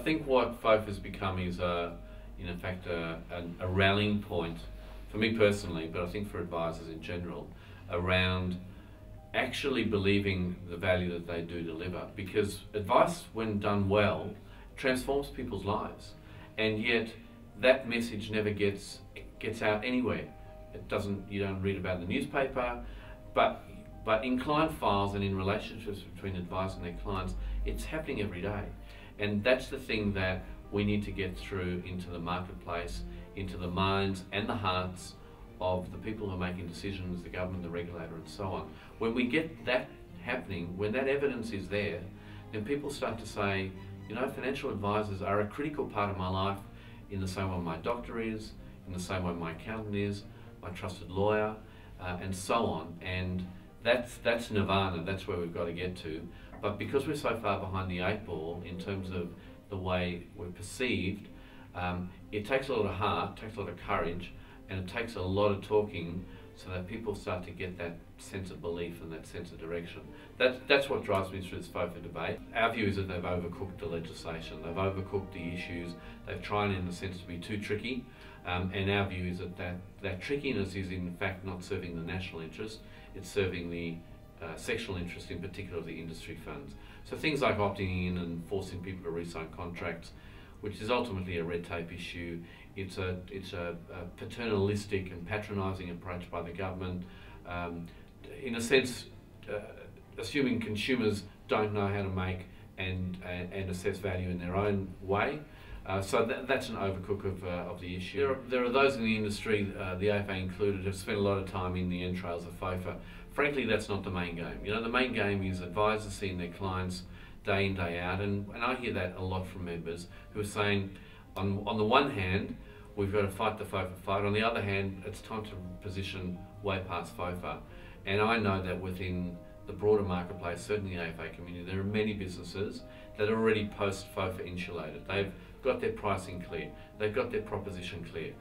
I think what FoFA has become is, in effect, a rallying point for me personally, but I think for advisors in general, around actually believing the value that they do deliver. Because advice, when done well, transforms people's lives, and yet that message never gets out anywhere. You don't read about it in the newspaper, but in client files and in relationships between advisors and their clients, it's happening every day. And that's the thing that we need to get through into the marketplace, into the minds and the hearts of the people who are making decisions, the government, the regulator, and so on. When we get that happening, when that evidence is there, then people start to say, you know, financial advisors are a critical part of my life in the same way my doctor is, in the same way my accountant is, my trusted lawyer, and so on. And that's nirvana, that's where we've got to get to. But because we're so far behind the 8 ball in terms of the way we're perceived, it takes a lot of heart, takes a lot of courage, and it takes a lot of talking so that people start to get that sense of belief and that sense of direction. That's what drives me through this FoFA debate. Our view is that they've overcooked the legislation, they've overcooked the issues, they've tried in a sense to be too tricky, and our view is that trickiness is in fact not serving the national interest, it's serving the sectional interest, in particular of the industry funds. So things like opting in and forcing people to re-sign contracts, which is ultimately a red tape issue. It's a paternalistic and patronising approach by the government, in a sense assuming consumers don't know how to make and assess value in their own way. So that's an overcook of the issue. There are those in the industry, the AFA included, have spent a lot of time in the entrails of FoFA. Frankly, that's not the main game. You know, the main game is advisors seeing their clients day in, day out, and I hear that a lot from members who are saying, on the one hand, we've got to fight the FoFA fight, on the other hand, it's time to position way past FoFA. And I know that within the broader marketplace, certainly the AFA community, there are many businesses that are already post-FoFA insulated. They've got their pricing clear, they've got their proposition clear,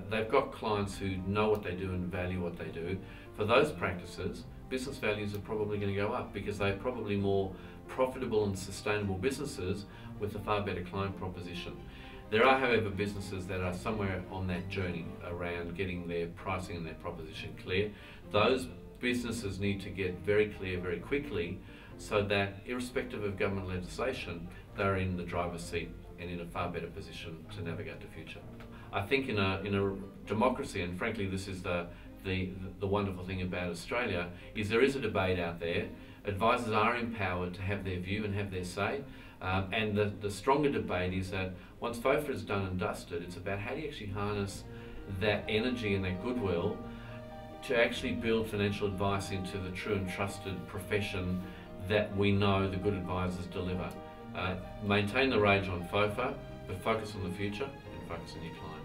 they've got clients who know what they do and value what they do. For those practices, business values are probably going to go up because they're probably more profitable and sustainable businesses with a far better client proposition. There are, however, businesses that are somewhere on that journey around getting their pricing and their proposition clear. Those businesses need to get very clear very quickly so that, irrespective of government legislation, they're in the driver's seat and in a far better position to navigate the future. I think in a democracy, and frankly this is the wonderful thing about Australia, is there is a debate out there. Advisors are empowered to have their view and have their say, and the stronger debate is that once FoFA is done and dusted, it's about how do you actually harness that energy and that goodwill to actually build financial advice into the true and trusted profession that we know the good advisors deliver. Maintain the rage on FoFA, but focus on the future and focus on your clients.